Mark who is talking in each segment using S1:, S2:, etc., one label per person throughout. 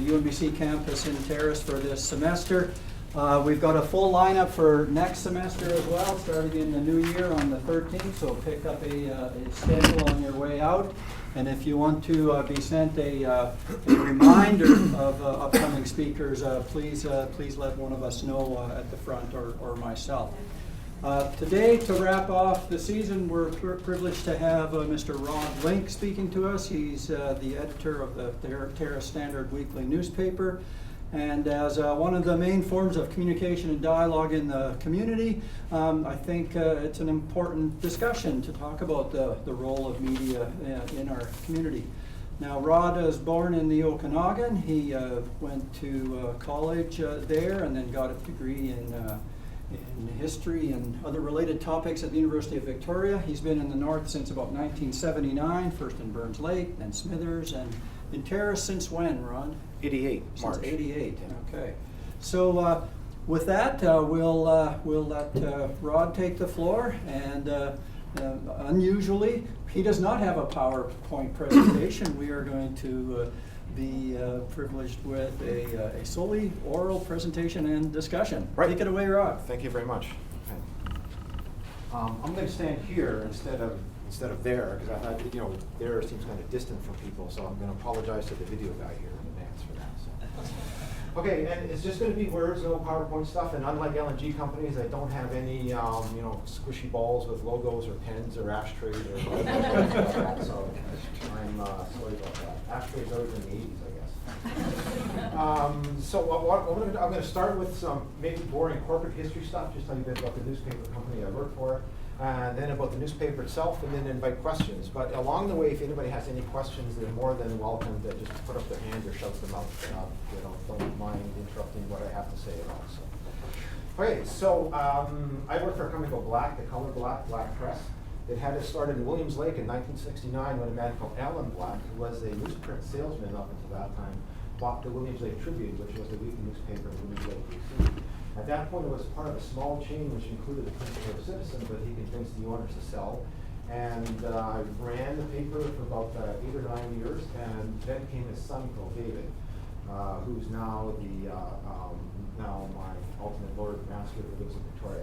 S1: the UNBC campus in Terrace for this semester. We've got a full lineup for next semester as well, starting in the new year on the 13th, so pick up a schedule on your way out. And if you want to be sent a reminder of upcoming speakers, please let one of us know at the front or myself. Today, to wrap off the season, we're privileged to have Mr. Rod Link speaking to us. He's the editor of the Terrace Standard weekly newspaper. And as one of the main forms of communication and dialogue in the community, I think it's an important discussion to talk about the role of media in our community. Now, Rod was born in the Okanagan. He went to college there and then got a degree in history and other related topics at the University of Victoria. He's been in the North since about 1979, first in Burns Lake, then Smithers, and in Terrace since when, Rod?
S2: 88, March.
S1: Since 88, okay. So with that, we'll let Rod take the floor, and unusually, he does not have a PowerPoint presentation. We are going to be privileged with a solely oral presentation and discussion.
S2: Right.
S1: Take it away, Rod.
S2: Thank you very much. Okay. I'm going to stand here instead of there, because I there seems kind of distant from people, so I'm going to apologize to the video guy here in advance for that. So. Okay, and it's just going to be words, no PowerPoint stuff, and unlike LNG companies, I don't have any squishy balls with logos or pens or ashtrays or like that, so I'm sorry about that. Ashtrays always in the 80s, I guess. So I'm going to start with some maybe boring corporate history stuff, just tell you a bit about the newspaper company I work for, and then about the newspaper itself, and then invite questions. But along the way, if anybody has any questions, they're more than welcome to just put up their hand or shout them out. Don't mind interrupting what I have to say at all. So, okay, so I work for a company called Black, the color Black Press. It had started in Williams Lake in 1969 when a man called Alan Black, who was a newsprint salesman up until that time, bought the Williams Lake Tribune, which was the weekly newspaper in Williams Lake, BC. At that point, it was part of a small chain which included the Prince George Citizen, but he convinced the owners to sell. And I ran the paper for about 8 or 9 years, and then came his son called David, who's now now my ultimate Lord Master who lives in Victoria.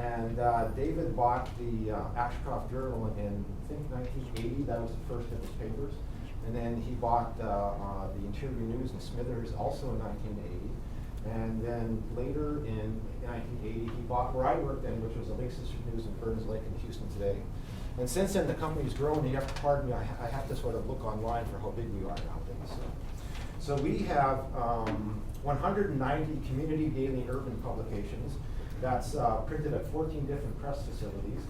S2: And David bought the Ashcroft Journal in, I think, 1980. That was the first of his papers. And then he bought the Interior News in Smithers, also in 1980. And then later in 1980, he bought where I worked then, which was the Lake District News in Burns Lake in Houston today. And since then, the company's grown. You have to pardon me, I have to sort of look online for how big we are nowadays. So we have 190 community daily urban publications. That's printed at 14 different press facilities.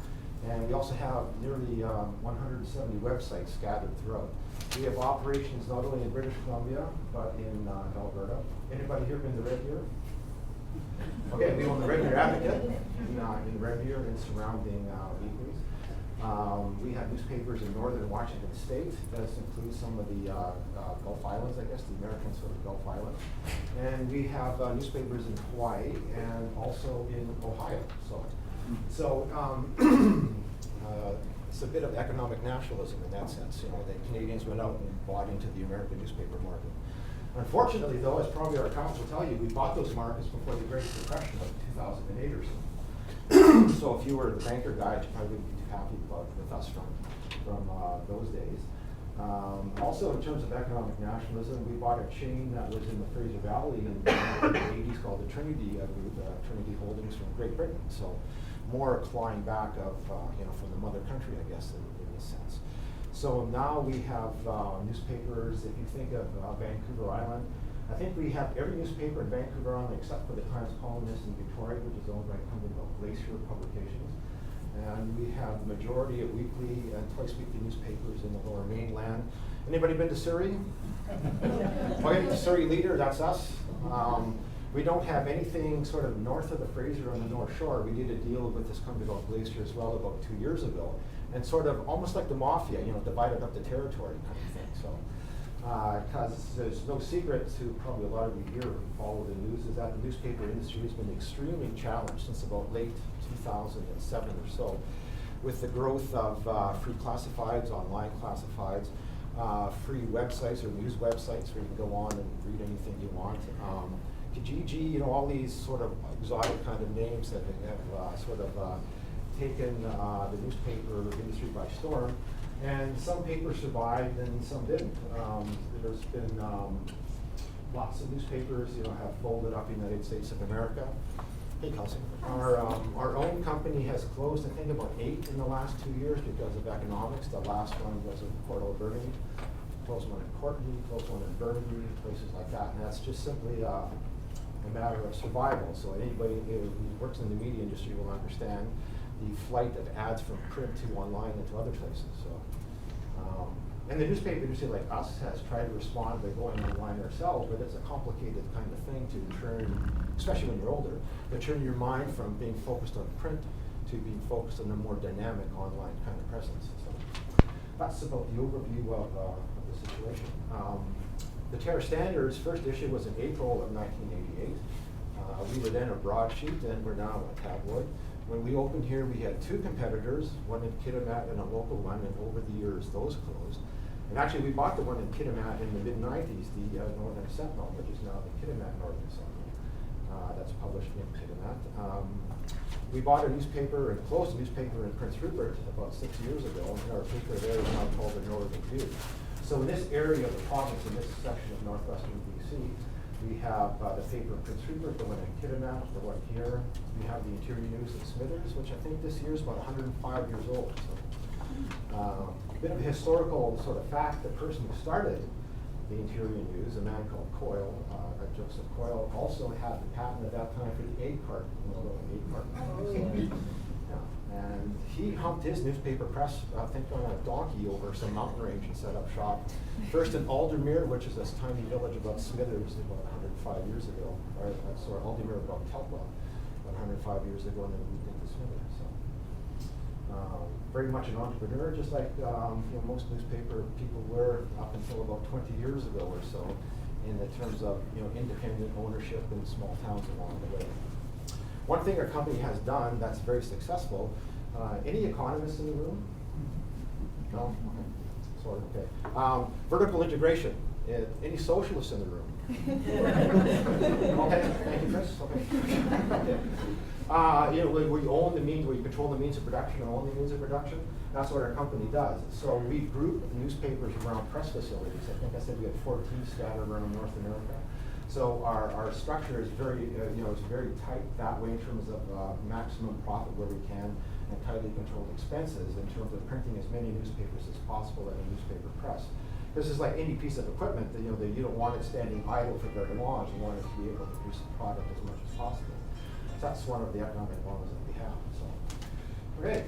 S2: And we also have nearly 170 websites scattered throughout. We have operations not only in British Columbia, but in Alberta. Anybody here been to Red Deer? Okay, we own the Red Deer Advocate in Red Deer and surrounding weeklies. We have newspapers in northern Washington State. That includes some of the Gulf Islands, I guess, the American sort of Gulf Islands. And we have newspapers in Hawaii and also in Ohio. So it's a bit of economic nationalism in that sense. The Canadians went out and bought into the American newspaper market. Unfortunately, though, as probably our accounts will tell you, we bought those markets before the Great Depression of 2008 or so. So if you were the banker guy, you probably would be too happy with us from those days. Also, in terms of economic nationalism, we bought a chain that was in the Fraser Valley in the 80s called the Trinity Group, Trinity Holdings from Great Britain. So more clawing back of from the mother country, I guess, in this sense. So now we have newspapers. If you think of Vancouver Island, I think we have every newspaper in Vancouver Island except for the Times Colonist in Victoria, which is owned by a company called Glacier Publications. And we have the majority of weekly and twice-weekly newspapers in the Lower Mainland. Anybody been to Surrey? Okay, the Surrey Leader, that's us. We don't have anything sort of north of the Fraser on the North Shore. We did a deal with this company called Glacier as well about 2 years ago, and sort of almost like the mafia, divided up the territory kind of thing. So, because there's no secret to probably a lot of you here who follow the news, is that the newspaper industry has been extremely challenged since about late 2007 or so, with the growth of free classifieds, online classifieds. free websites or news websites where you can go on and read anything you want. Kijiji, you know, all these sort of exotic kind of names that have sort of taken the newspaper industry by storm. And some papers survived and some didn't. There's been lots of newspapers, you know, have folded up in the United States of America. Hey, Kelsey. Our own company has closed, I think, about 8 in the last 2 years because of economics. The last one was in Port Alberni, closed one in Courtney, closed one in Burnaby, places like that. And that's just simply a matter of survival. So anybody who works in the media industry will understand the flight of ads from print to online and to other places. So, and the newspaper industry, like us, has tried to respond by going online ourselves, but it's a complicated kind of thing to turn, especially when you're older, to turn your mind from being focused on print to being focused on a more dynamic online kind of presence. So that's about the overview of the situation. The Terra Standard's first issue was in April of 1988. We were then a broadsheet, and we're now a tabloid. When we opened here, we had 2 competitors, one in Kitimat and a local one, and over the years, those closed. And actually, we bought the one in Kitimat in the mid-90s, the Northern Sentinel, which is now the Kitimat Northern Sentinel. That's published in Kitimat. We bought a newspaper and closed a newspaper in Prince Rupert about 6 years ago, and our paper there is now called the Northern View. So in this area of the province, in this section of northwestern BC, we have the paper in Prince Rupert, the one in Kitimat, the one here. We have the Interior News in Smithers, which I think this year is about 105 years old. So, a bit of a historical sort of fact, the person who started the Interior News, a man called Coyle, Joseph Coyle, also had the patent at that time for the egg carton, you know, the egg carton. Yeah. And he humped his newspaper press, I think, on a donkey over some mountain range and set up shop. First in Aldermere, which is this tiny village above Smithers about 105 years ago, or sorry, Aldermere above Teltwa, about 105 years ago, and then moved into Smithers. So, very much an entrepreneur, just like you know, most newspaper people were up until about 20 years ago or so, in the terms of, you know, independent ownership in small towns along the way. One thing our company has done that's very successful, any economists in the room? No? Sort of, okay. Vertical integration. Any socialists in the room? Okay, thank you, Chris. Okay. You know, where you own the means, where you control the means of production and own the means of production, that's what our company does. So we group newspapers around press facilities. I think I said we had 14 scattered around North America. So our structure is very, you know, it's very tight that way in terms of maximum profit where we can, and tightly controlled expenses in terms of printing as many newspapers as possible in a newspaper press. This is like any piece of equipment that, you know, that you don't want it standing idle for very long. You want it to be able to produce a product as much as possible. So that's one of the economic models that we have. So, okay.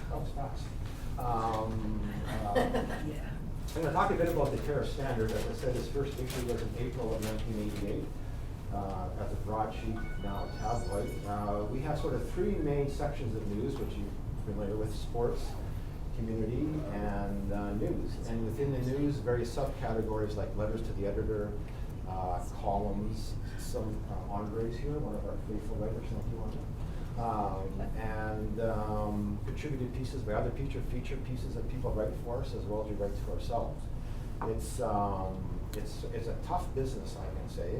S2: That was fast. I'm going to talk a bit about the Terra Standard. As I said, this first issue was in April of 1988 as a broadsheet, now a tabloid. We have sort of 3 main sections of news, which you're familiar with: sports, community, and news. And within the news, various subcategories like letters to the editor, columns, some Andres here, one of our faithful writers, thank you, Andre. Contributed pieces by other feature pieces that people write for us, as well as we write to ourselves. It's a tough business, I can say,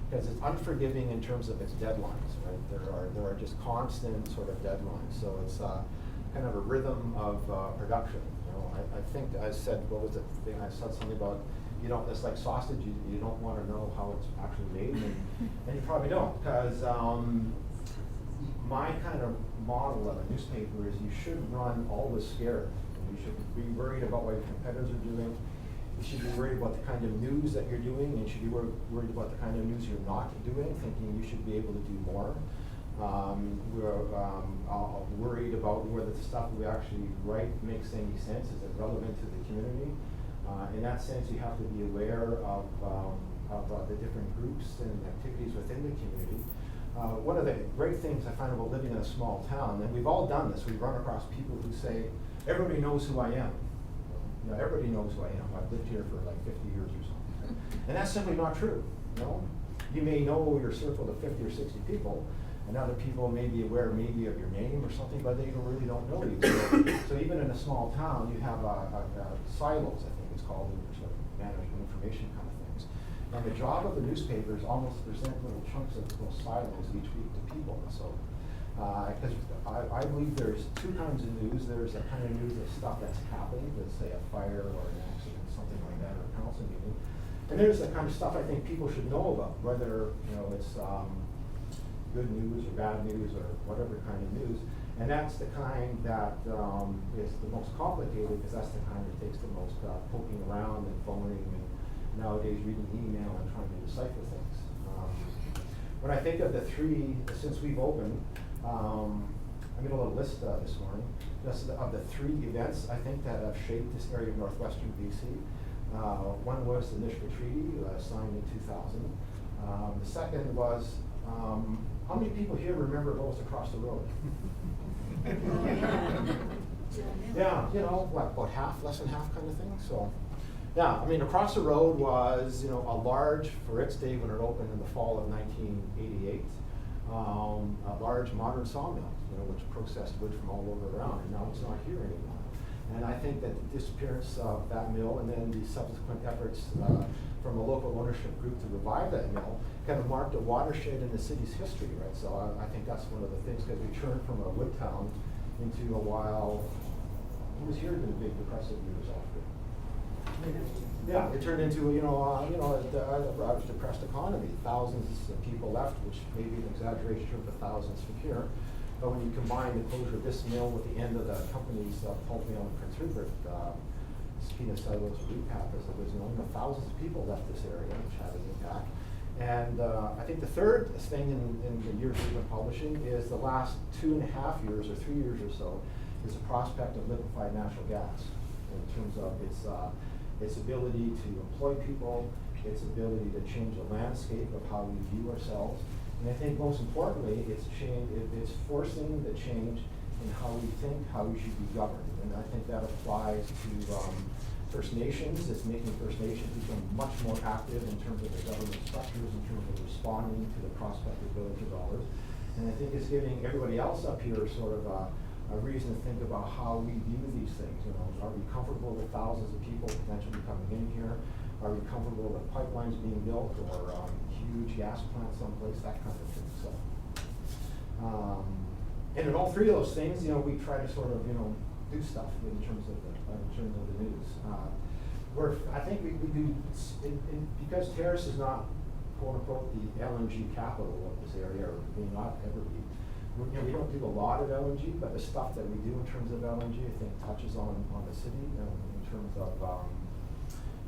S2: because it's unforgiving in terms of its deadlines. Right, there are just constant sort of deadlines. So it's kind of a rhythm of production. You know, I think I said, what was the thing I said something about? You know, it's like sausage. You don't want to know how it's actually made, and you probably don't, because my kind of model of a newspaper is you should run always scared. You should be worried about what your competitors are doing. You should be worried about the kind of news that you're doing, and you should be worried about the kind of news you're not doing, thinking you should be able to do more. We're worried about whether the stuff we actually write makes any sense, is it relevant to the community. In that sense, you have to be aware of the different groups and activities within the community. One of the great things I find about living in a small town, and we've all done this, we've run across people who say, everybody knows who I am. You know, everybody knows who I am. I've lived here for like 50 years or something. And that's simply not true. You know? You may know your circle of 50 or 60 people, and other people may be aware maybe of your name or something, but they really don't know you. So even in a small town, you have silos, I think it's called, in sort of management information kind of things. And the job of the newspaper is almost to present little chunks of those silos each week to people. So, because I believe there's two kinds of news. There's a kind of news of stuff that's happening, let's say a fire or an accident, something like that, or a council meeting. And there's the kind of stuff I think people should know about, whether it's good news or bad news or whatever kind of news. And that's the kind that is the most complicated, because that's the kind that takes the most poking around and phoning and nowadays reading email and trying to decipher things. When I think of the three, since we've opened, I made a little list this morning, just of the three events I think that have shaped this area of northwestern BC. One was the Nisga'a Treaty, signed in 2000. The second was, how many people here remember what was across the road? Yeah, about half, less than half kind of thing. So, yeah, I mean, across the road was, a large, for its day when it opened in the fall of 1988, a large modern sawmill, which processed wood from all over around, and now it's not here anymore. And I think that the disappearance of that mill and then the subsequent efforts from a local ownership group to revive that mill kind of marked a watershed in the city's history, right? So I think that's one of the things, because we turned from a wood town into a while, who was here in the big depressive years after? Yeah, it turned into a depressed economy. Thousands of people left, which may be an exaggeration of the thousands from here. But when you combine the closure of this mill with the end of the company's pulp mill in Prince Rupert, Skeena Cellulose Recap, as it was known, thousands of people left this area, which had an impact. And I think the third thing in the years we've been publishing is the last 2.5 years or 3 years or so is the prospect of liquefied natural gas in terms of its ability to employ people, its ability to change the landscape of how we view ourselves. And I think most importantly, it's forcing the change in how we think, how we should be governed. And I think that applies to First Nations. It's making First Nations become much more active in terms of their government structures, in terms of responding to the prospective villager dollars. And I think it's giving everybody else up here sort of a reason to think about how we view these things. Are we comfortable with thousands of people potentially coming in here? Are we comfortable with pipelines being built or huge gas plants someplace, that kind of thing. So, and in all three of those things, we try to sort of, do stuff in terms of the news. I think we do, because Terrace is not, quote unquote, the LNG capital of this area, or may not ever be. We don't do a lot of LNG, but the stuff that we do in terms of LNG, I think, touches on the city in terms of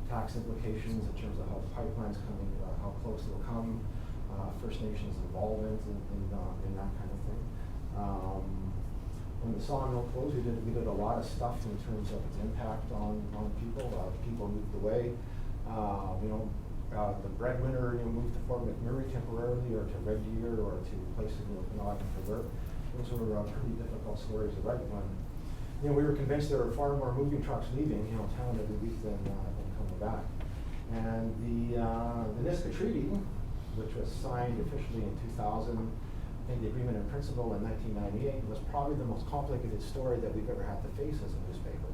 S2: tax implications, in terms of how the pipeline's coming, how close it'll come, First Nations involvement in that kind of thing. When the sawmill closed, we did a lot of stuff in terms of its impact on people. People moved away. The breadwinner moved to Fort McMurray temporarily, or to Red Deer, or to places in Okanagan for work. Those were pretty difficult stories to write when we were convinced there were far more moving trucks leaving town every week than coming back. And the Nisga'a Treaty, which was signed officially in 2000, I think the agreement in principle in 1998, was probably the most complicated story that we've ever had to face as a newspaper,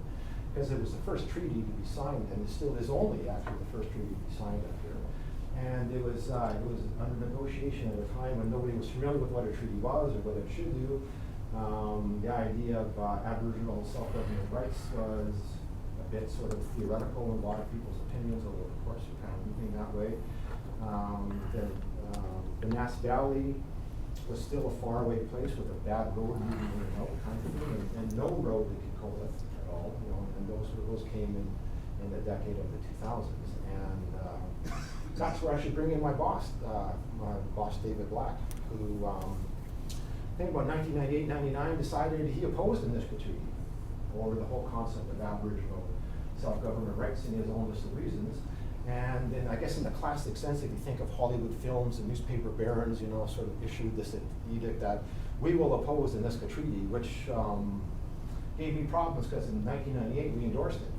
S2: because it was the first treaty to be signed, and it still is only actually the first treaty to be signed up here. And it was under negotiation at a time when nobody was familiar with what a treaty was or what it should do. The idea of Aboriginal self-government rights was a bit sort of theoretical in a lot of people's opinions, although of course you're kind of moving that way. The Nass Valley was still a faraway place with a bad road leading in and out kind of thing, and no road that could go with at all. And those came in the decade of the 2000s, and that's where I should bring in my boss David Black, who I think about 1998-99 decided he opposed the Nisga'a Treaty, or the whole concept of Aboriginal self-government rights in his own list of reasons. And then I guess in the classic sense, if you think of Hollywood films, the newspaper barons, sort of issued this edict that we will oppose the Nisga'a Treaty, which gave me problems because in 1998 we endorsed it.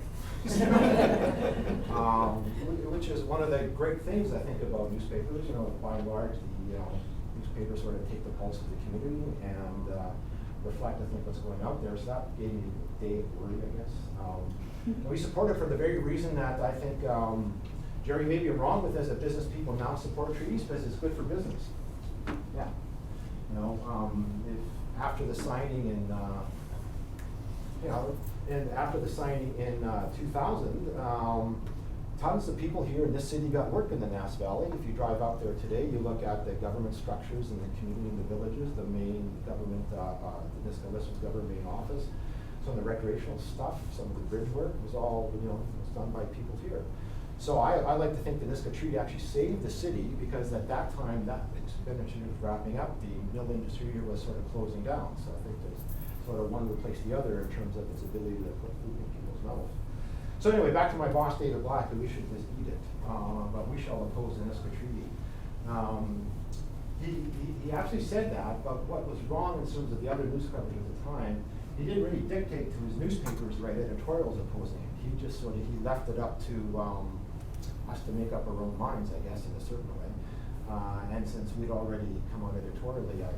S2: Which is one of the great things I think about newspapers, by and large, newspapers sort of take the pulse of the community and reflect, I think, what's going out there. So that gave me a day of worry, I guess. And we support it for the very reason that I think, Jerry, maybe you're wrong with this, that business people now support treaties because it's good for business. Yeah. You know, if after the signing in, after the signing in 2000, tons of people here in this city got work in the Nass Valley. If you drive out there today, you look at the government structures in the community and the villages, the main government, the Niskalis government main office. Some of the recreational stuff, some of the bridge work was all, was done by people here. So I like to think the Niska Treaty actually saved the city because at that time that expenditure was wrapping up. The mill industry here was sort of closing down. So I think there's sort of one replaced the other in terms of its ability to put food in people's mouths. So anyway, back to my boss, David Black, that we should just eat it, but we shall oppose the Niska Treaty. He actually said that, but what was wrong in terms of the other news coverage at the time, he didn't really dictate to his newspapers to write editorials opposing it. He just sort of, he left it up to us to make up our own minds, I guess, in a certain way. And since we'd already come out editorially, I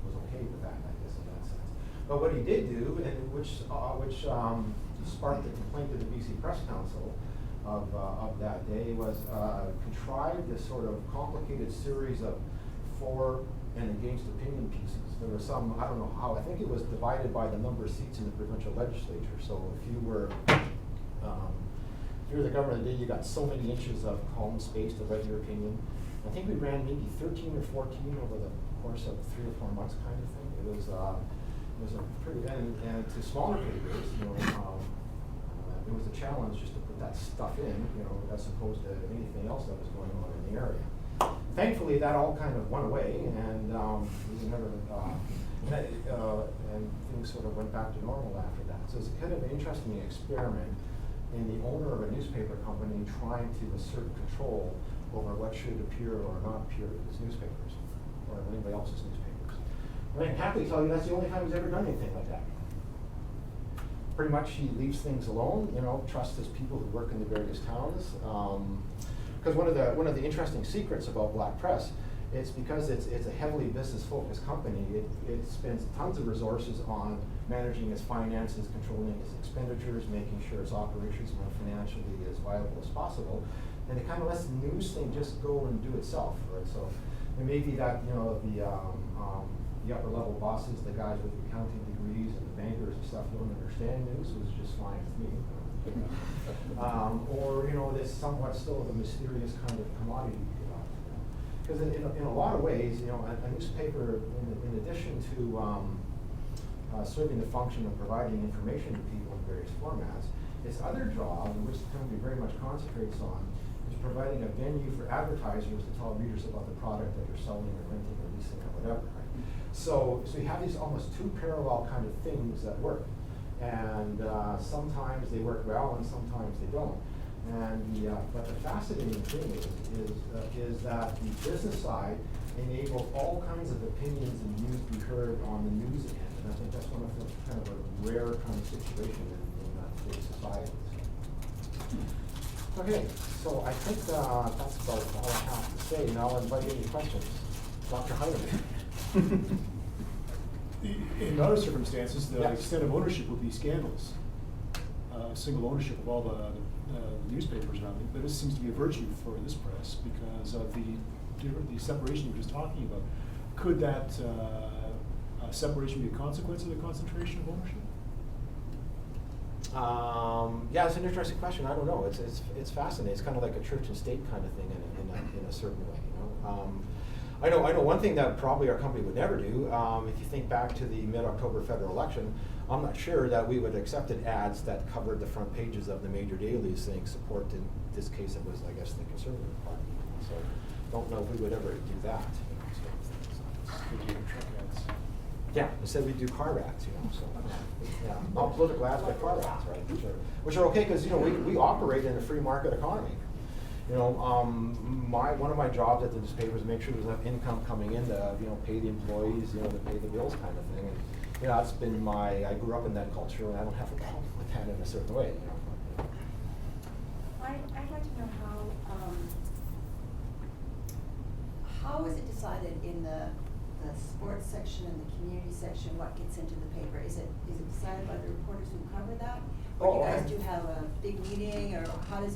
S2: was okay with that, I guess, in that sense. But what he did do, and which sparked the complaint to the BC Press Council of that day, was contrived this sort of complicated series of for and against opinion pieces. There were some, I don't know how, I think it was divided by the number of seats in the provincial legislature. So if you were the governor of the day, you got so many inches of column space to write your opinion. I think we ran maybe 13 or 14 over the course of 3 or 4 months, kind of thing. It was a pretty, and to smaller papers, it was a challenge just to put that stuff in, as opposed to anything else that was going on in the area. Thankfully, that all kind of went away, and we never, and things sort of went back to normal after that. So it's kind of an interesting experiment in the owner of a newspaper company trying to assert control over what should appear or not appear in his newspapers, or anybody else's newspapers. And I can happily tell you that's the only time he's ever done anything like that. Pretty much he leaves things alone, trusts his people who work in the various towns. Because one of the interesting secrets about Black Press, it's because it's a heavily business-focused company. It spends tons of resources on managing its finances, controlling its expenditures, making sure its operations run financially as viable as possible, and it kind of lets the news thing just go and do itself, right? So it may be that the upper level bosses, the guys with the accounting degrees and the bankers and stuff, don't understand news, which is just fine with me. Or this somewhat still of a mysterious kind of commodity. Because in a lot of ways, a newspaper, in addition to serving the function of providing information to people in various formats, its other job, which the company very much concentrates on, is providing a venue for advertisers to tell readers about the product that they're selling or renting or leasing or whatever. Right? So you have these almost two parallel kind of things that work. And sometimes they work well and sometimes they don't. And but the fascinating thing is that the business side enables all kinds of opinions and views to be heard on the news end. And I think that's one of the kind of a rare kind of situation in today's society. Okay, so I think that's about all I have to say. Now I'll invite any questions. Dr. Heinemann.
S3: In other circumstances, the
S2: Yes.
S3: extent of ownership would be scandalous. Single ownership of all the newspapers around it, but this seems to be a virtue for this press because of the separation you were just talking about. Could that separation be a consequence of the concentration of ownership?
S2: Yeah, it's an interesting question. I don't know. It's fascinating. It's kind of like a church and state kind of thing in a certain way. I know one thing that probably our company would never do, if you think back to the mid-October federal election, I'm not sure that we would have accepted ads that covered the front pages of the major dailies saying support, in this case it was, I guess, the Conservative Party. So don't know if we would ever do that.
S3: Could you truck ads?
S2: Yeah, instead we do car ads, so yeah, not political ads, but car ads, right? Which are okay because we operate in a free market economy. One of my jobs at the newspaper is make sure there's enough income coming in to pay the employees, to pay the bills, kind of thing. And that's been I grew up in that culture, and I don't have a problem with that in a certain way.
S4: I'd like to know how is it in the sports section and the community section, what gets into the paper? Is it decided by the reporters who cover that? Or you guys do have a big meeting, or how does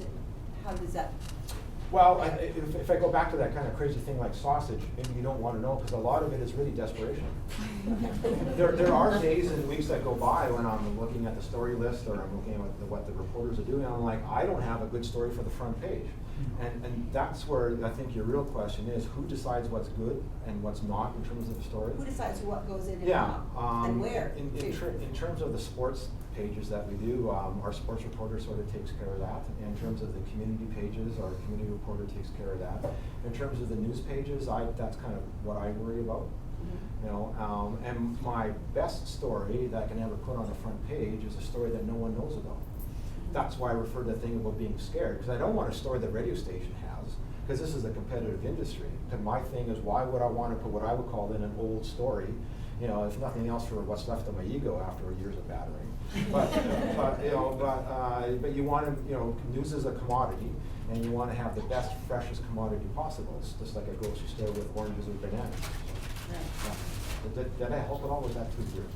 S4: that?
S2: Well, if I go back to that kind of crazy thing like sausage, maybe you don't want to know, because a lot of it is really desperation. There are days and weeks that go by when I'm looking at the story list, or I'm looking at what the reporters are doing, and I'm like, I don't have a good story for the front page. And that's where I think your real question is, who decides what's good and what's not in terms of the story?
S4: Who decides what goes in and
S2: Yeah,
S4: not, and where?
S2: In terms of the sports pages that we do, our sports reporter sort of takes care of that. In terms of the community pages, our community reporter takes care of that. In terms of the news pages, that's kind of what I worry about.
S4: Mm-hmm.
S2: You know, and my best story that I can ever put on the front page is a story that no one knows about. That's why I refer to the thing about being scared, because I don't want a story that radio station has, because this is a competitive industry. And my thing is, why would I want to put what I would call in an old story, you know, if nothing else, for what's left of my ego after years of battering. But you want to, you know, news is a commodity, and you want to have the best, freshest commodity possible. It's just like a grocery store with oranges or bananas. Yeah. Did I help at all? Was that too weird?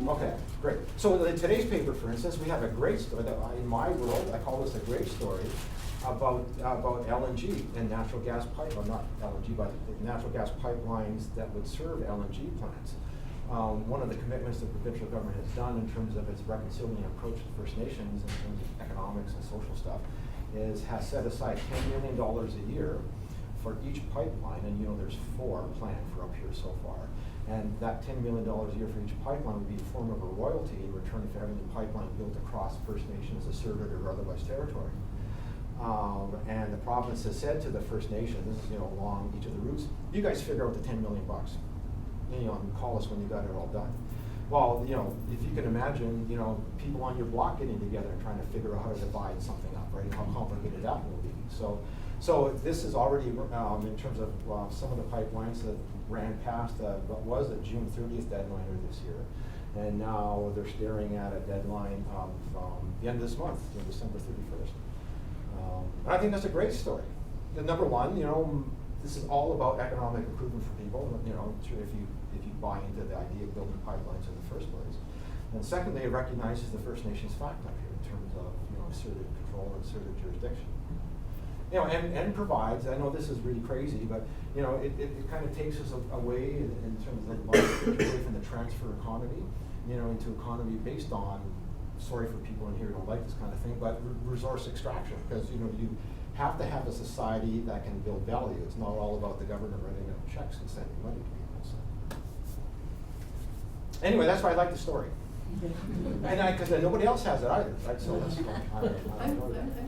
S2: Okay, great. So in today's paper, for instance, we have a great story that in my world, I call this a great story about LNG and natural gas not LNG, but natural gas pipelines that would serve LNG plants. One of the commitments the provincial government has done in terms of its reconciliation approach to First Nations in terms of economics and social stuff has set aside $10 million a year for each pipeline, and you know there's 4 planned for up here so far. And that $10 million a year for each pipeline would be a form of a royalty in return for having the pipeline built across First Nations asserted or otherwise territory. And the province has said to the First Nations, you know, along each of the routes, you guys figure out the $10 million. You know, and call us when you got it all done. Well, you know, if you can imagine, you know, people on your block getting together and trying to figure out how to divide something up, right? How complicated that will be. So this is already in terms of some of the pipelines that ran past what was the June 30th deadline this year, and now they're staring at a deadline of the end of this month, December 31st. And I think that's a great story. Number one, you know, this is all about economic improvement for people. You know, if you buy into the idea of building pipelines in the first place. And secondly, it recognizes the First Nations fact up here in terms of, you know, asserted control and asserted jurisdiction. You know, and provides, I know this is really crazy, but you know, it kind of takes us away in terms of away from the transfer economy, you know, into economy based on, sorry for people in here who don't like this kind of thing, but resource extraction, because you know, you have to have a society that can build value. It's not all about the government writing out checks and sending money to people. So. Anyway, that's why I like the story. And because nobody else has it either, right? So that's
S5: I'm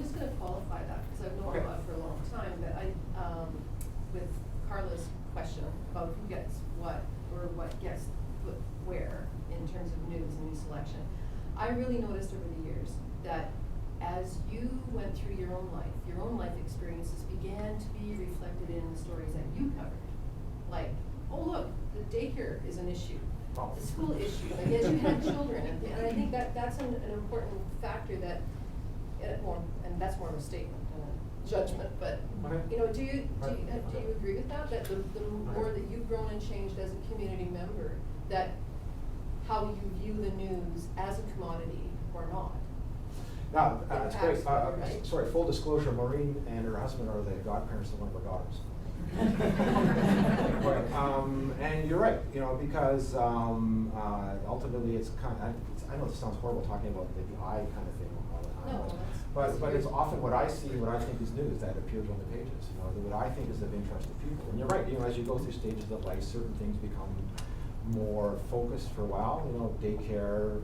S5: just going to qualify that because I've known about it for a long time. But with Carla's question about who gets what or what gets put where in terms of news and news selection, I really noticed over the years that as you went through your own life experiences began to be reflected in the stories that you covered. Like, oh look, the daycare is an issue. The school issue, like as you had children, and I think that's an important factor that, and that's more of a statement than a judgment, but, you know, do you agree with that? That the more that you've grown and changed as a community member, that how you view the news as a commodity or not?
S2: No, that's great. Sorry, full disclosure, Maureen and her husband are the godparents of one of our daughters. And you're right, you know, because ultimately it's kind of, I know this sounds horrible talking about the I kind of thing all the time.
S5: No,
S2: but it's often what I see, what I think is news that appears on the pages, you know, what I think is of interest to people. And you're right, you know, as you go through stages of life, certain things become more focused for a while, you know, daycare,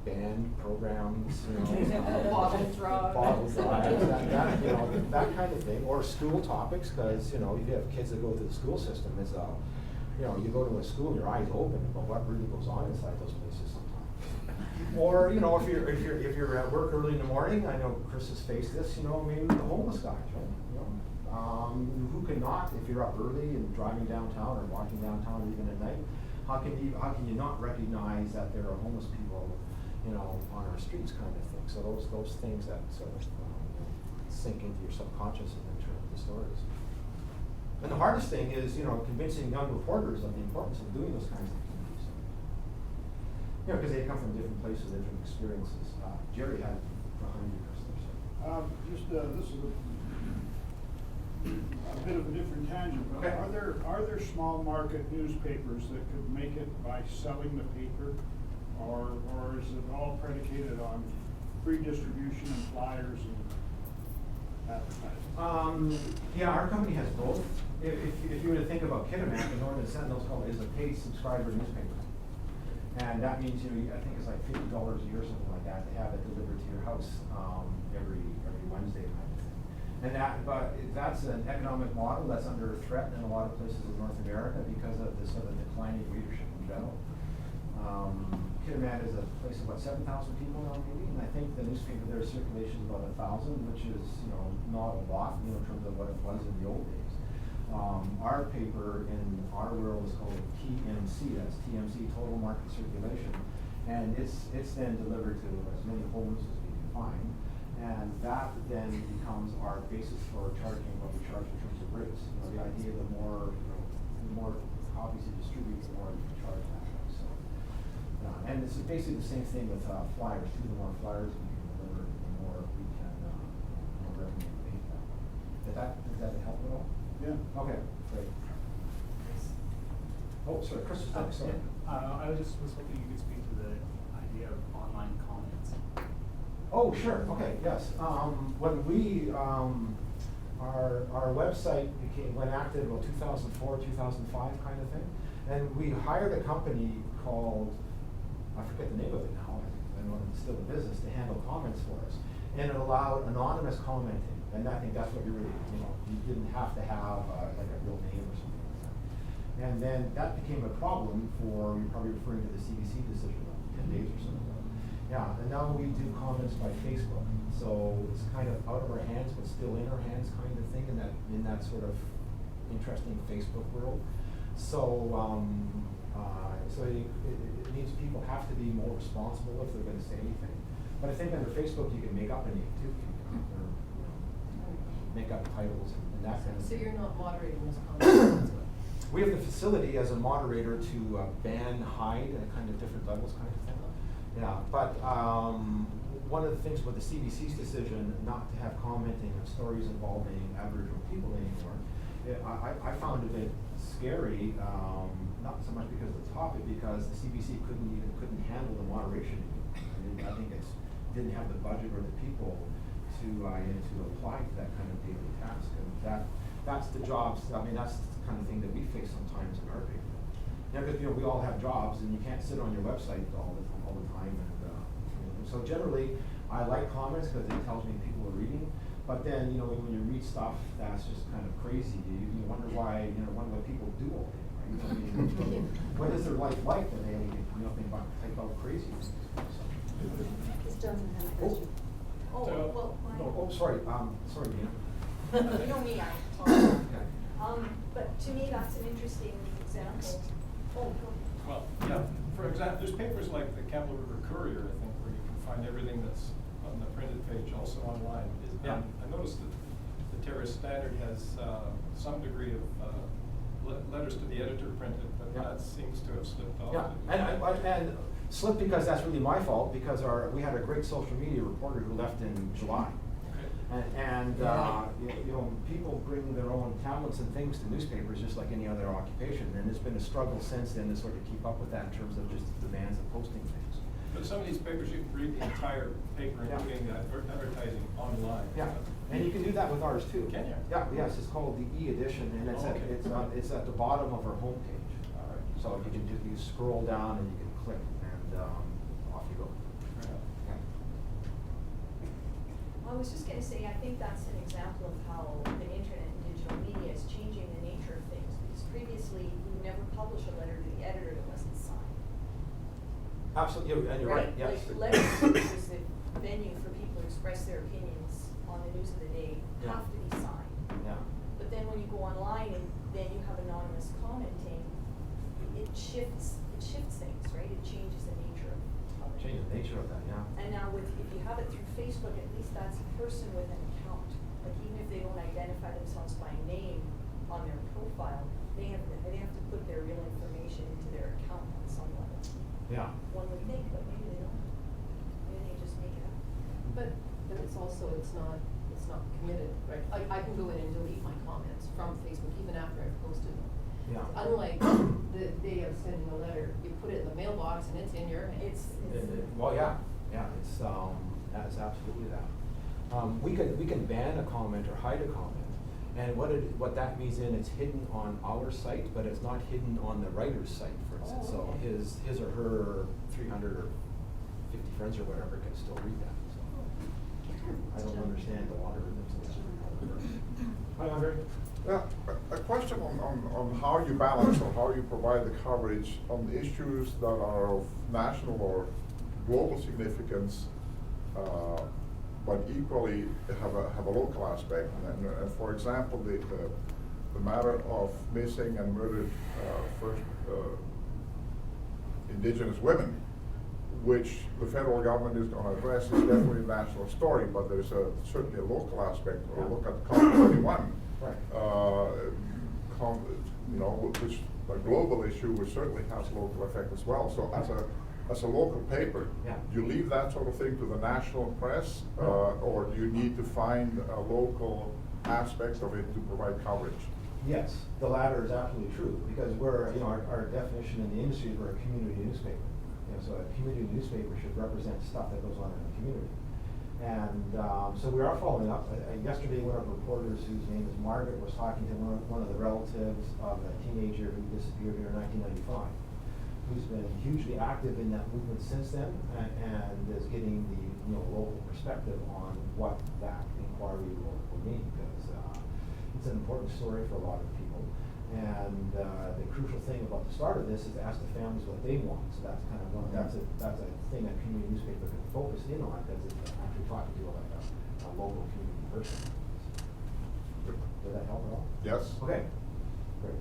S2: band programs, you know,
S5: bottle drives,
S2: that, you know, that kind of thing, or school topics, because you know, if you have kids that go through the school system, it's you know, you go to a school and your eyes open about what really goes on inside those places sometimes. Or you know, if you're at work early in the morning, I know Chris has faced this, you know, maybe the homeless guys, right? You know, who cannot, if you're up early and driving downtown or walking downtown or even at night, how can you not recognize that there are homeless people, you know, on our streets, kind of thing. So those things that sort of sink into your subconscious in terms of the stories. And the hardest thing is, you know, convincing young reporters of the importance of doing those kinds of things. You know, because they come from different places, different experiences. Jerry had behind you or something.
S6: This is a bit of a different tangent, but
S2: Okay.
S6: are there small market newspapers that could make it by selling the paper? Or is it all predicated on free distribution and flyers and advertising?
S2: Yeah, our company has both. If you were to think about Kitimat, the Northern Sentinel is a paid subscriber newspaper. And that means, you know, I think it's like $50 a year or something like that to have it delivered to your house every Wednesday kind of thing. And that's an economic model that's under threat in a lot of places in North America because of the sort of declining readership in general. Kitimat is a place of about 7,000 people now maybe, and I think the newspaper there circulation is about 1,000, which is, you know, not a lot, you know, in terms of what it was in the old days. Our paper in our world is called TMC, that's TMC, Total Market Circulation, and it's then delivered to as many homes as we can find, and that then becomes our basis for charging what we charge in terms of rates. You know, the idea the more copies you distribute, the more you can charge that way. So, and it's basically the same thing with flyers too. The more flyers we can deliver, the more we can more revenue we make that way. Does that help at all?
S6: Yeah.
S2: Okay, great. Oh, sorry, Chris was next, sorry.
S7: I was hoping you could speak to the idea of online comments.
S2: Oh, sure, okay, yes. When we, our website went active about 2004, 2005 kind of thing, and we hired a company called, I forget the name of it now, I don't know if it's still in business, to handle comments for us. And it allowed anonymous commenting, and I think that's what you really, you know, you didn't have to have like a real name or something like that. And then that became a problem for, you're probably referring to the CBC decision about 10 days or so ago. Yeah, and now we do comments by Facebook. So it's kind of out of our hands, but still in our hands kind of thing in that sort of interesting Facebook world. So, it means people have to be more responsible if they're going to say anything. But I think under Facebook you can make up a name too, or make up titles and that kind of
S5: So
S2: thing.
S5: you're not moderating those comments?
S2: We have the facility as a moderator to ban, hide, and kind of different levels kind of thing. Yeah, but one of the things with the CBC's decision not to have commenting on stories involving Aboriginal people anymore, I found it a bit scary, not so much because of the topic, because the CBC couldn't handle the moderation. I think it didn't have the budget or the people to apply to that kind of daily task, and that's the jobs. I mean, that's the kind of thing that we face sometimes in our paper. Yeah, because we all have jobs, and you can't sit on your website all the time. And so generally, I like comments because it tells me people are reading. But then, when you read stuff that's just kind of crazy, you wonder why people do all day. Right? I mean, what is their life like when they type out crazy?
S4: Ms. Johnson has a question.
S2: Sorry, Dina.
S8: You know me, I'm
S2: Okay.
S8: but to me, that's an interesting example.
S9: Well, yeah, for example, there's papers like the Campbell River Courier, I think, where you can find everything that's on the printed page also online.
S2: Yeah.
S9: I noticed that the Terrace Standard has some degree of letters to the editor printed, but
S2: Yeah.
S9: that seems to have slipped off.
S2: Yeah, and slipped because that's really my fault, because we had a great social media reporter who left in July. And people bring their own talents and things to newspapers just like any other occupation, and it's been a struggle since then to sort of keep up with that in terms of just the demands of posting things.
S9: But some of these papers, you can read the entire paper,
S2: Yeah.
S9: including the advertising online.
S2: Yeah, and you can do that with ours too.
S9: Can you?
S2: Yeah, yes, it's called the e-edition, and it's at the bottom of our homepage.
S9: All right.
S2: So you scroll down and you can click, and off you go. Yeah.
S8: I was just gonna say, I think that's an example of how the internet and digital media is changing the nature of things, because previously, you would never publish a letter to the editor that wasn't signed.
S2: Absolutely, and you're right, yes.
S8: Like, letters was the venue for people to express their opinions on the news of the day,
S2: Yeah.
S8: have to be signed.
S2: Yeah.
S8: But then when you go online and then you have anonymous commenting, it shifts things, right? It changes the nature of it.
S2: Change the nature of that, yeah.
S8: And now if you have it through Facebook, at least that's a person with an account. Like even if they don't identify themselves by name on their profile, they have to put their real information into their account on some level.
S2: Yeah.
S8: One would think, but maybe they don't. Maybe they just make it up.
S5: But it's also, it's not committed, right? I can go in and delete my comments from Facebook even after I've posted them.
S2: Yeah.
S5: Unlike the day of sending a letter, you put it in the mailbox and it's in your hands.
S2: Well, yeah, it's, that's absolutely that. We can ban a comment or hide a comment, and what that means then, it's hidden on our site, but it's not hidden on the writer's site, for instance.
S5: Oh, okay.
S2: So his or her 300 or 50 friends or whatever can still read that, so. I don't understand the logarithms of that. Hi, Andre.
S10: Yeah, a question on how you balance or how you provide the coverage on issues that are of national or global significance, but equally have a local aspect. And for example, the matter of missing and murdered first indigenous women, which the federal government is going to address, is definitely a national story, but there's certainly a local aspect. Or look at COP21.
S2: Right.
S10: Which a global issue, which certainly has local effect as well. So as a local paper,
S2: Yeah.
S10: do you leave that sort of thing to the national press, or do you need to find a local aspect of it to provide coverage?
S2: Yes, the latter is absolutely true, because we're, our definition in the industry is we're a community newspaper. So a community newspaper should represent stuff that goes on in the community. And so we are following up. Yesterday, one of our reporters, whose name is Margaret, was talking to one of the relatives of a teenager who disappeared here in 1995, who's been hugely active in that movement since then, and is getting the local perspective on what that inquiry will mean, because it's an important story for a lot of people. And the crucial thing about the start of this is to ask the families what they want. So that's kind of that's a thing that community newspaper can focus in on, because it's actually talking to like a local community person. Did that help at all?
S10: Yes.
S2: Okay, great.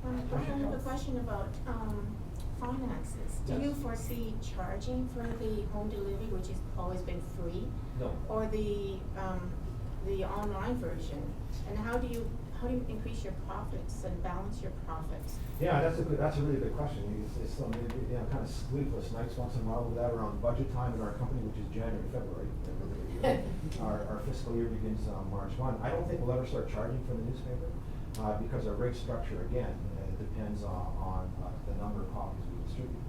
S11: I have a question about finances. Do you
S2: Yes.
S11: foresee charging for the home delivery, which has always been free?
S2: No.
S11: Or the online version? And how do you increase your profits and balance your profits?
S2: Yeah, that's a really good question. It's some, kind of sleepless nights once in a while with that around budget time in our company, which is January, February. Our fiscal year begins March 1. I don't think we'll ever start charging for the newspaper, because our rate structure, again, depends on the number of copies we distribute.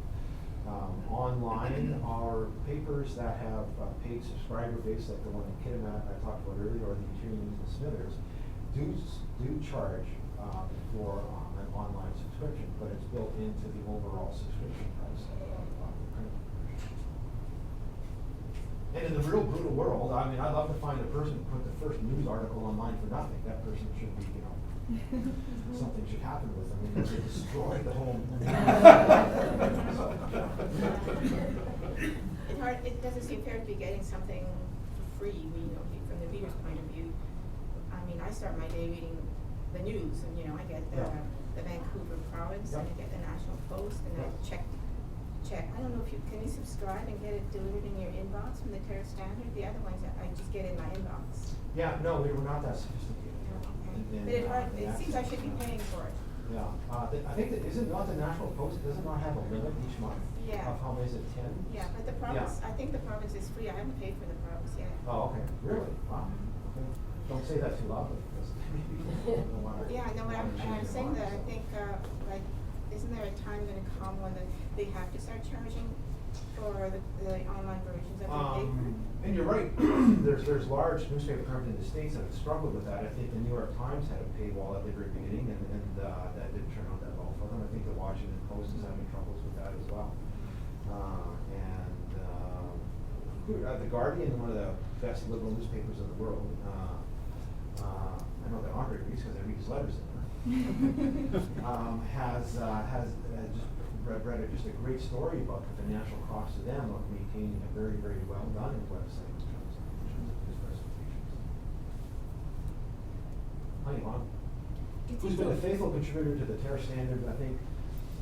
S2: Online, our papers that have paid subscriber base, like the one in Kitimat I talked about earlier, or the Interior News and Smithers, do charge for an online subscription, but it's built into the overall subscription price of the print version. And in the real brutal world, I'd love to find a person who put the first news article online for nothing. That person should be, something should happen with them, because they destroyed the whole.
S11: It doesn't seem fair to be getting something for free, from the reader's point of view. I start my day reading the news, and I get the Vancouver Province, and I get the National Post, and I check. I don't know if can you subscribe and get it delivered in your inbox from the Terra Standard? The other ones I just get in my inbox.
S2: Yeah, no, we're not that sophisticated.
S11: But it seems I should be paying for it.
S2: Yeah, I think is it not the National Post? Does it not have a limit each month?
S11: Yeah.
S2: Of how many is it, 10?
S11: Yeah, but the province, I think the province is free. I haven't paid for the province yet.
S2: Oh, okay, really? Wow. Okay. Don't say that too loudly, because maybe people don't want to.
S11: Yeah, no, but I'm saying that I think, isn't there a time gonna come when they have to start charging for the online versions of the paper?
S2: And you're right, there's large newspaper companies in the States that have struggled with that. I think the New York Times had a paywall at the very beginning, and that didn't turn out that well for them. I think the Washington Post is having troubles with that as well. The Guardian, one of the best liberal newspapers in the world, I know that Andre reads because I read his letters in there, has just read just a great story about the financial cost to them of maintaining a very, very well done website in terms of news presentations. Hi, Yvonne. Who's been a faithful contributor to the Terra Standard, I think,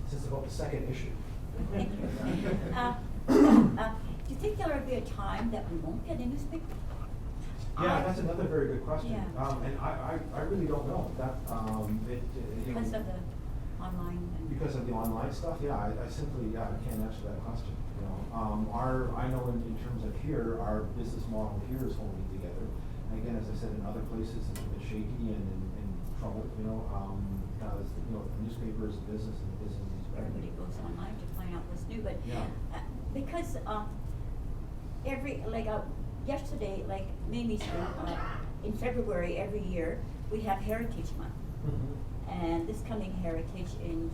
S2: since about the second issue.
S12: Thank you. Do you think there will be a time that we won't get a newspaper?
S2: Yeah, that's another very good question.
S8: Yeah.
S2: And I really don't know that, you know,
S8: Because of the online and.
S2: because of the online stuff, yeah, I simply, I can't answer that question, you know. I know in terms of here, our business model here is holding together. And again, as I said, in other places, it's a bit shaky and in trouble, you know, because, you know, the newspaper is a business and the business is better.
S8: Everybody goes online to find out what's new, but
S2: Yeah.
S8: because yesterday, like Mamie's, in February every year, we have Heritage Month.
S2: Mhm.
S8: And this coming Heritage in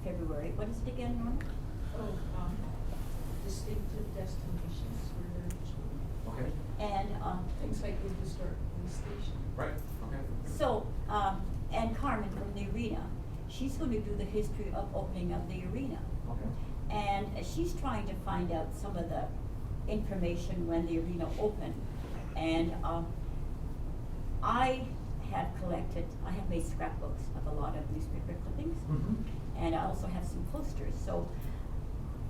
S8: February, what is it again, Norm?
S12: Distinctive destinations for heritage.
S2: Okay,
S8: And,
S12: Things like the historic police station.
S2: right, okay.
S8: so, and Carmen from the arena, she's gonna do the history of opening of the arena.
S2: Okay.
S8: And she's trying to find out some of the information when the arena opened. And I have made scrapbooks of a lot of newspaper clippings.
S2: Mhm.
S8: And I also have some posters, so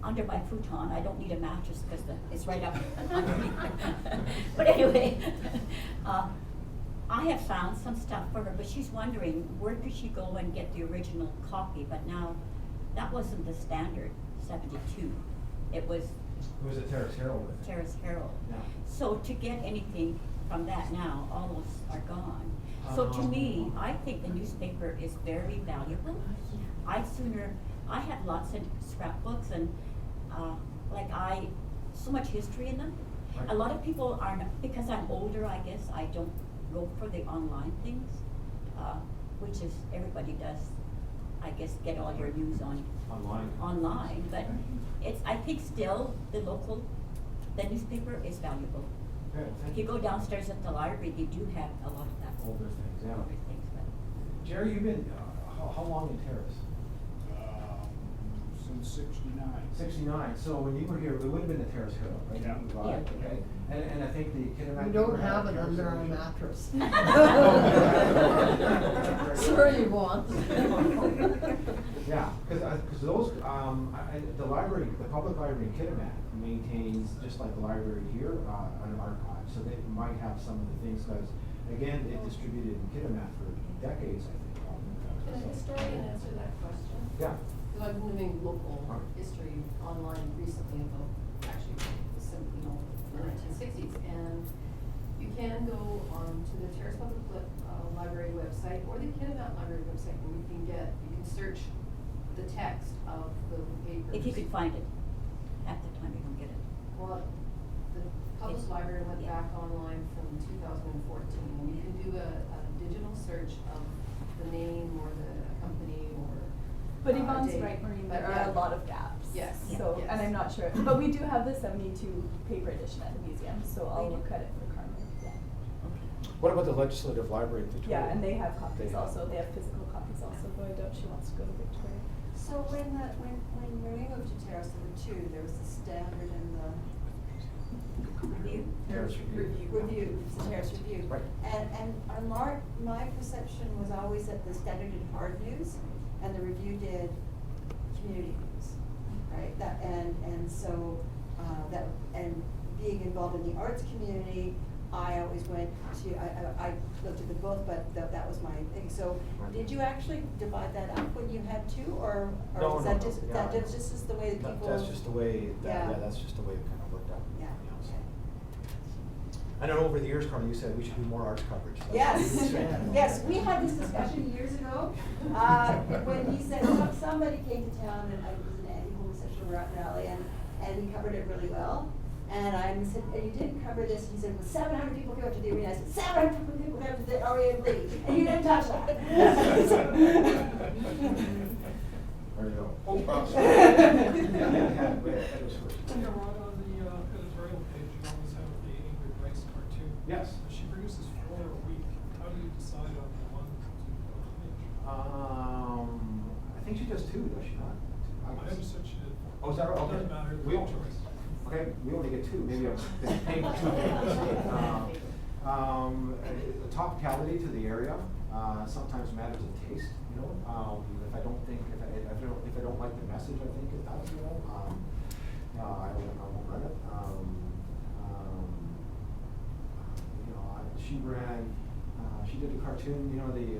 S8: under my futon, I don't need a mattress because it's right up underneath. But anyway, I have found some stuff for her, but she's wondering where could she go and get the original copy, but now, that wasn't the standard 72. It was
S2: It was a Terrace Herald with it.
S8: Terrace Herald.
S2: Yeah.
S8: So to get anything from that now, all those are gone. So to me, I think the newspaper is very valuable. I have lots of scrapbooks and, so much history in them.
S2: Right.
S8: A lot of people because I'm older, I guess, I don't go for the online things, which is, everybody does, I guess, get all your news online, but I think still, the newspaper is valuable.
S2: Okay, thank
S8: If you go downstairs at the library, they do have a lot of that.
S2: Older things, yeah.
S8: Older things, but.
S2: Jerry, you've been, how long in Terrace?
S6: Since '69.
S2: 69, so when you were here, it would have been the Terrace Herald, right?
S6: Yeah.
S2: You bought it,
S8: Yeah.
S2: okay, and I think the Kitimat.
S12: We don't
S2: paper had
S12: have
S2: a
S12: it
S2: Terrace
S12: under our
S2: edition.
S12: mattress.
S2: Oh,
S12: Sure you want.
S2: Yeah, because those, the library, the public library in Kitimat maintains, just like the library here, an archive, so they might have some of the things, because, again, it distributed in Kitimat for decades, I think.
S5: Can a historian answer that question?
S2: Yeah.
S5: Because I've been doing local
S2: Okay.
S5: history online recently about, actually, the 1960s, and you can go on to the Terrace Public Library website or the Kitimat Library website, and you can search the text of the papers.
S8: If you could find it, half the time you don't get it.
S5: Well, the public
S8: It's-
S5: library went
S8: yeah.
S5: back online from 2014, and you can do a digital search of the name or the company or.
S13: But Yvonne's
S5: date.
S13: right, Maureen,
S5: But
S13: there are a lot of gaps.
S5: Yes.
S13: So,
S5: Yes.
S13: and I'm not sure, but we do have the 72 paper edition at the museum, so I'll
S8: We do.
S13: look at it for Carmen.
S2: What about the legislative library in Victoria?
S13: Yeah, and they have copies
S2: They have-
S13: also, they have physical copies also, though I doubt she wants to go to Victoria.
S4: So when Marie moved to Terrace, there were two, there was the Standard and the
S8: Review?
S2: Terrace Review.
S4: Review, it's the Terrace Review.
S2: Right.
S4: And my perception was always that the Standard did hard news and the Review did community news, right? And so, and being involved in the arts community, I always went to, I looked at them both, but that was my thing. So, did you actually divide that up when you had two, or
S2: No,
S4: is
S2: no,
S4: that
S2: no,
S4: just,
S2: yeah.
S4: that just is the way that people?
S2: That's just the way,
S4: Yeah.
S2: that's just the way it kind of worked out.
S4: Yeah,
S2: you know, so.
S4: okay.
S2: I know over the years, Carmen, you said we should do more arts coverage. That's
S4: Yes,
S2: what you said.
S4: yes, we had this discussion years ago, when he said, somebody came to town, and it was an anti-homosexual rally, and he covered it really well. And I said, and you didn't cover this, he said, well, 700 people came up to the arena, I said, 700 people came up to the arena, and you didn't touch that.
S2: There you go.
S10: Oh,
S2: Yeah, that was first.
S9: And Rod, on the editorial page, you always have the Ingrid Rice cartoon.
S2: Yes.
S9: She produces 4 a week. How do you decide on the one to finish?
S2: I think she does 2, does she not?
S9: I understood she did 4.
S2: Oh, is that right? Okay.
S9: Doesn't matter,
S2: We
S9: the
S2: only-
S9: choice.
S2: Okay, we only get 2, maybe I'm paying 2 things. The topicality to the area sometimes matters of taste, you know. If I don't think, if I don't like the message, I think it does, you know. I won't run it. You know, she did the cartoon, you know, the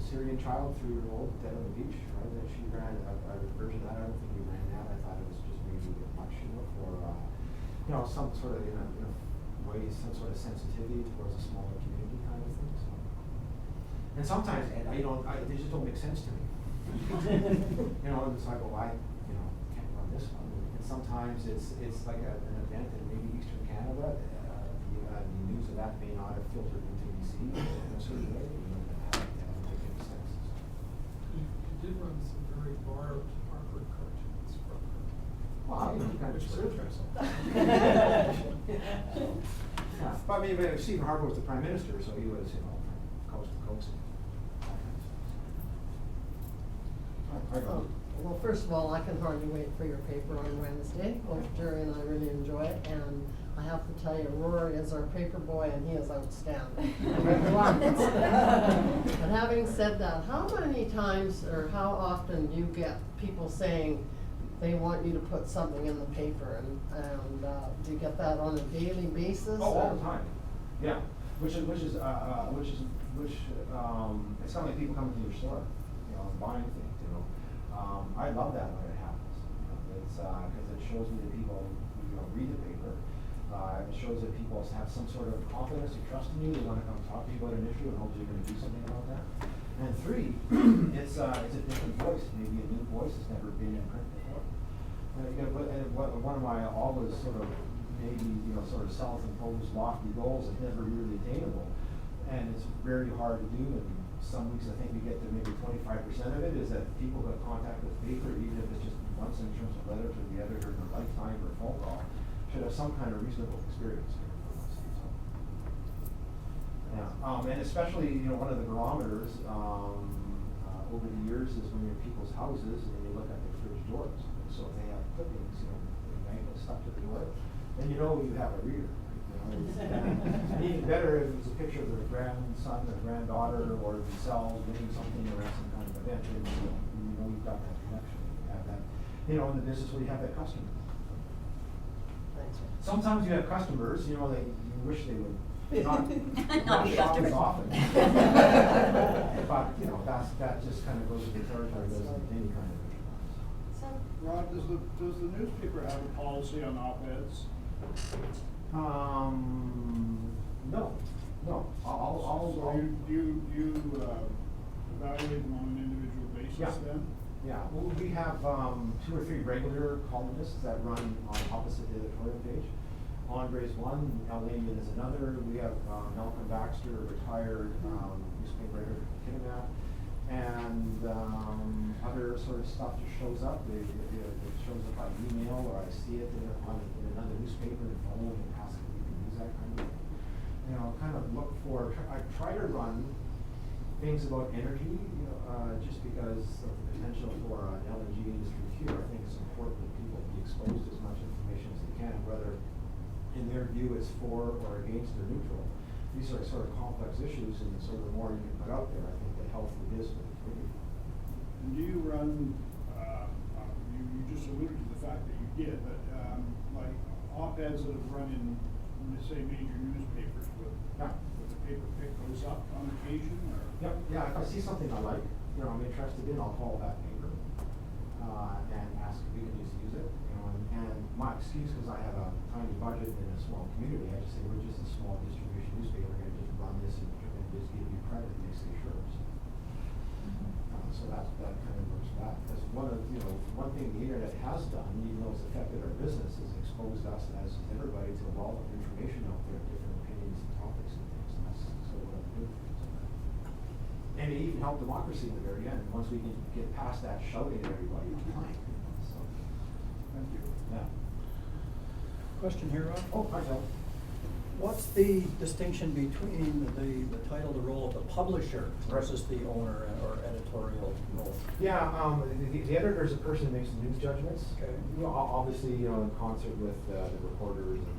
S2: Syrian child, 3-year-old, dead on the beach, right? And she ran a version of that. I don't think we ran that. I thought it was just maybe a bit much, you know, for, you know, some sort of, in a way, some sort of sensitivity towards a smaller community kind of thing, so. And sometimes, Ed, they just don't make sense to me. You know, it's like, well, you know, can't run this one. And sometimes it's like an event in maybe Eastern Canada, the news of that may not have filtered into BC in a certain way, you know, that doesn't make any sense.
S9: You did run some very barbed Harvard cartoons from her.
S2: Well, you know, kind of
S9: Which
S2: sort of.
S9: served us.
S2: Yeah, but I mean, but Stephen Harper was the prime minister, so he was, you know, from coast to coast.
S14: Well, first of all, I can hardly wait for your paper on Wednesday. Both Jerry and I really enjoy it, and I have to tell you, Rory is our paper boy, and he is outstanding. But having said that, how many times or how often do you get people saying they want you to put something in the paper, and do you get that on a daily basis?
S2: Oh, all the time. Yeah, which it's not like people coming to your store, you know, buying things, you know. I love that when it happens. You know, it's because it shows me that people, you know, read the paper. It shows that people have some sort of confidence or trust in you. They want to come talk to you about an issue and hopefully you're going to do something about that. And 3, it's a different voice, maybe a new voice that's never been in print before. One of my always sort of maybe, you know, sort of self-imposed lofty goals is never really attainable, and it's very hard to do. And some weeks I think we get to maybe 25% of it is that people got contact with paper, even if it's just once in terms of letter to the editor in a lifetime or a phone call, should have some kind of reasonable experience here for us. So. Yeah, and especially, you know, one of the barometers over the years is when you're in people's houses and you look at the fridge doors. And so if they have clippings, you know, magnets stuck to the door, then you know you have a reader. You know, and even better if it's a picture of their grandson or granddaughter or themselves doing something or at some kind of event, then you know you've got that connection. You have that, you know, in the business where you have that customer. Sometimes you have customers, you know, that you wish they would not shop as often. But, you know, that just kind of goes with the territory, doesn't any kind of
S4: So,
S6: Rod, does the newspaper have a policy on op-eds?
S2: No. I'll
S6: So you evaluate them on an individual basis then?
S2: Yeah, well, we have 2 or 3 regular columnists that run on opposite the editorial page. Andre's one, Al Lehman is another. We have Malcolm Baxter, a retired newspaper editor from Kitimat, and other sort of stuff just shows up. It shows up by email, or I see it in another newspaper and phone and ask if we can use that kind of thing. You know, kind of look for. I try to run things about energy, you know, just because of the potential for an LNG industry here. I think it's important that people be exposed to as much information as they can, whether in their view it's for or against or neutral. These are sort of complex issues, and so the more you can put out there, I think the healthier it is for the community.
S6: And do you run, you just alluded to the fact that you did, but like op-eds that have run in, say, major newspapers, with the paper pick those up on occasion, or?
S2: Yeah, if I see something I like, you know, I'm interested in, I'll call that paper and ask if we can just use it. You know, and my excuse, because I have a tiny budget in a small community, I just say we're just a small distribution newspaper, we're going to just run this and just give you credit, and they say sure. So that kind of works back. Because one thing the internet has done, even though it's affected our business, is exposed us as everybody to a wealth of information out there, different opinions and topics and things. And that's sort of one of the good things of that. And it even helped democracy in the very end. Once we can get past that shouting at everybody, it's fine. So,
S6: Thank you.
S2: yeah.
S1: Question here, Rob?
S2: Oh, hi, Bill.
S1: What's the distinction between the title, the role of the publisher versus the owner or editorial role?
S2: Yeah, the editor is a person who makes the news judgments.
S1: Okay.
S2: You know, obviously, you know, in concert with the reporters and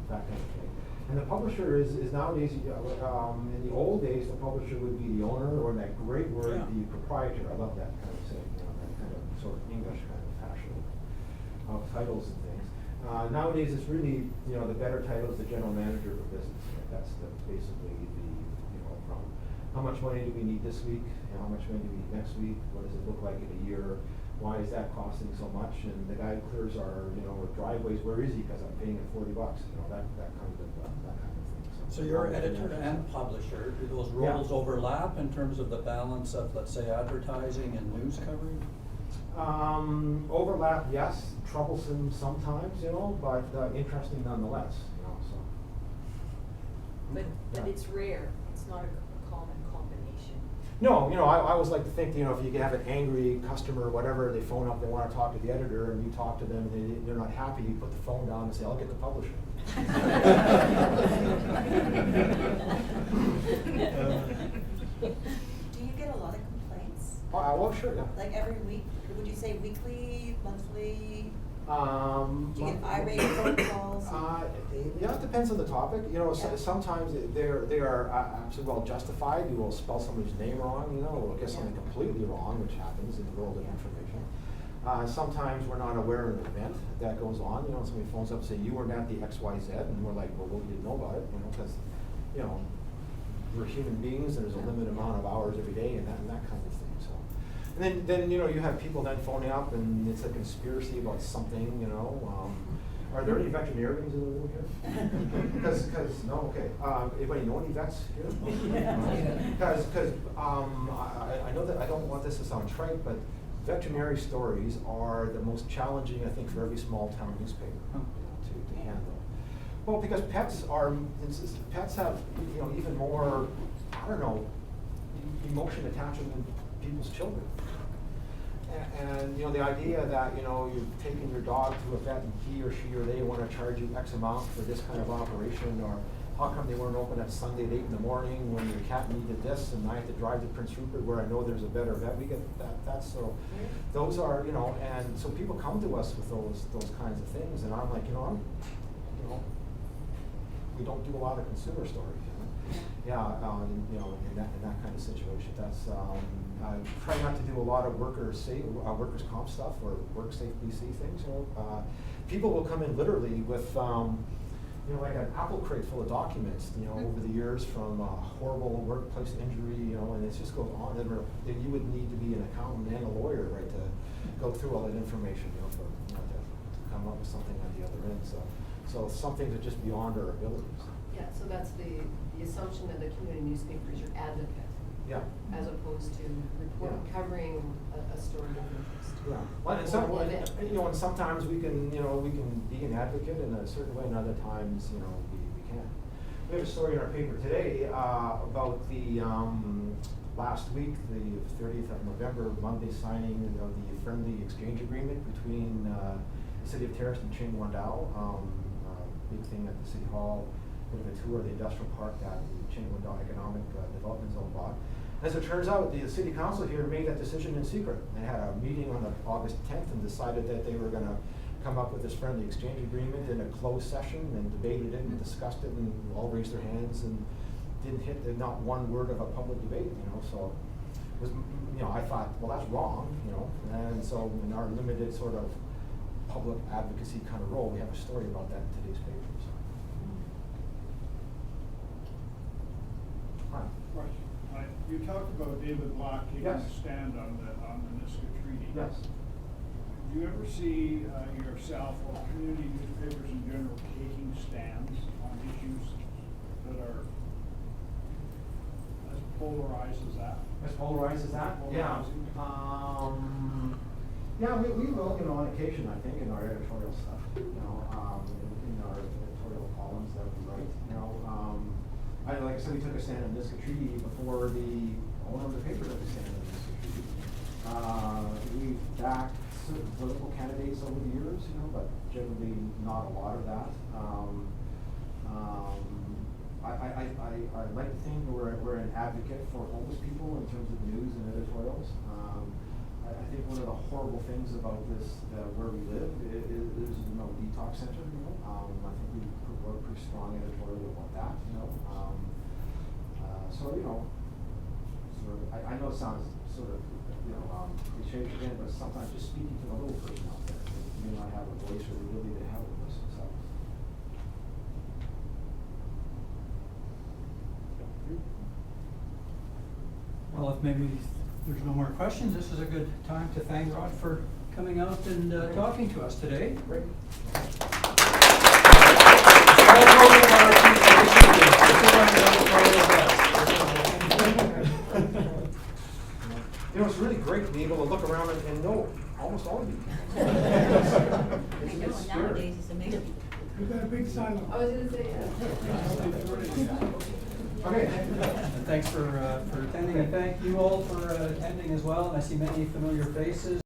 S2: that kind of thing. And the publisher is nowadays, in the old days, the publisher would be the owner, or that great word, the proprietor. I love that kind of saying, you know, that kind of sort of English kind of fashion of titles and things. Nowadays, it's really, you know, the better title is the general manager of a business. Right? That's the basically the, you know, from how much money do we need this week, and how much money do we need next week, what does it look like in a year, why is that costing so much, and the guy who clears our, you know, driveways, where is he, because I'm paying him $40, you know, that kind of thing.
S1: So you're editor and publisher, do those
S2: Yeah.
S1: roles overlap in terms of the balance of, let's say, advertising and news coverage?
S2: Overlap, yes, troublesome sometimes, you know, but interesting nonetheless, you know, so.
S12: But
S2: Yeah.
S12: it's rare, it's not a common combination.
S2: No, you know, I always like to think, you know, if you have an angry customer or whatever, they phone up, they wanna talk to the editor, and you talk to them, and they're not happy, you put the phone down and say, I'll get the publisher.
S4: Do you get a lot of complaints?
S2: Well, sure, yeah.
S4: Like every week, would you say weekly, monthly? Do you get
S2: Month-
S4: irate phone calls?
S2: Yeah, it depends on the topic, you know,
S4: Yeah.
S2: sometimes they are absolutely well justified, you will spell somebody's name wrong, you know, or get something
S4: Yeah.
S2: completely wrong, which happens in the world of
S4: Yeah.
S2: information. Sometimes we're not aware of an event that goes on, you know, somebody phones up and say, you weren't at the XYZ, and we're like, well, we didn't know about it, you know, because, you know, we're human beings, and there's a limited amount of hours every day, and that kind of thing, so. And then, you know, you have people then phoning up, and it's a conspiracy about something, you know, are there any veterinarians in the room here? Because, no, okay, anybody know any vets here? Because, I know that, I don't want this to sound trite, but veterinary stories are the most challenging, I think, for every small town newspaper, you know, to handle. Well, because pets have, you know, even more, I don't know, emotion attachment than people's children. And, you know, the idea that, you know, you've taken your dog to a vet and he or she or they want to charge you X amount for this kind of operation, or how come they weren't open at Sunday at 8 in the morning when your cat needed this, and I have to drive to Prince Rupert where I know there's a better vet. We get that's so, those are, you know, and so people come to us with those kinds of things, and I'm like, you know, we don't do a lot of consumer stories, you know? Yeah, you know, in that kind of situation, that's, I try not to do a lot of workers' comp stuff or work safe BC things, you know. People will come in literally with, you know, like an apple crate full of documents, you know, over the years from horrible workplace injury, you know, and it just goes on. And you would need to be an accountant and a lawyer, right, to go through all that information, you know, for, you know, to come up with something at the other end. So some things are just beyond our abilities.
S5: Yeah, so that's the assumption that the community newspaper is your advocate.
S2: Yeah.
S5: As opposed to covering a story of interest.
S2: Yeah. Well, and you know, and sometimes we can be an advocate in a certain way, and other times, you know, we can't. We have a story in our paper today about the last week, the 30th of November, Monday signing of the friendly exchange agreement between the City of Terrace and Chingwandao. Big thing at the City Hall, bit of a tour of the industrial park that the Chingwandao Economic Development Zone bought. As it turns out, the City Council here made that decision in secret. They had a meeting on August 10th and decided that they were going to come up with this friendly exchange agreement in a closed session, and debated it and discussed it, and all raised their hands and didn't hit not one word of a public debate, you know. So it was, you know, I thought, well, that's wrong, you know. And so in our limited sort of public advocacy kind of role, we have a story about that in today's papers. Hi.
S6: Question. You talked about David Block taking
S2: Yes.
S6: a stand on the Niska Treaty.
S2: Yes.
S6: Do you ever see yourself or community newspapers in general taking stands on issues that are as polarized as that?
S2: As polarized as that? Yeah.
S6: Polarizing.
S2: Yeah, we will, you know, on occasion, I think, in our editorial stuff, you know, in our editorial columns that we write, you know. Like I said, we took a stand on Niska Treaty before the owner of the paper took a stand on Niska Treaty. We've backed certain political candidates over the years, you know, but generally not a lot of that. I like to think we're an advocate for homeless people in terms of news and editorials. I think one of the horrible things about this, where we live, is no detox center, you know. I think we wrote a pretty strong editorial about that, you know. So, you know, sort of, I know it sounds sort of, you know, cliche again, but sometimes just speaking to the little person out there who may not have a voice or the ability to have a voice themselves.
S1: if maybe there's no more questions, this is a good time to thank Rod for coming out and talking to us today.
S2: Great. You know, it's really great to be able to look around and know almost all of you.
S8: I know, nowadays it's amazing.
S6: We've got a big sign
S5: I was gonna say,
S2: Okay.
S1: And thanks for attending, and thank you all for attending as well, and I see many familiar faces.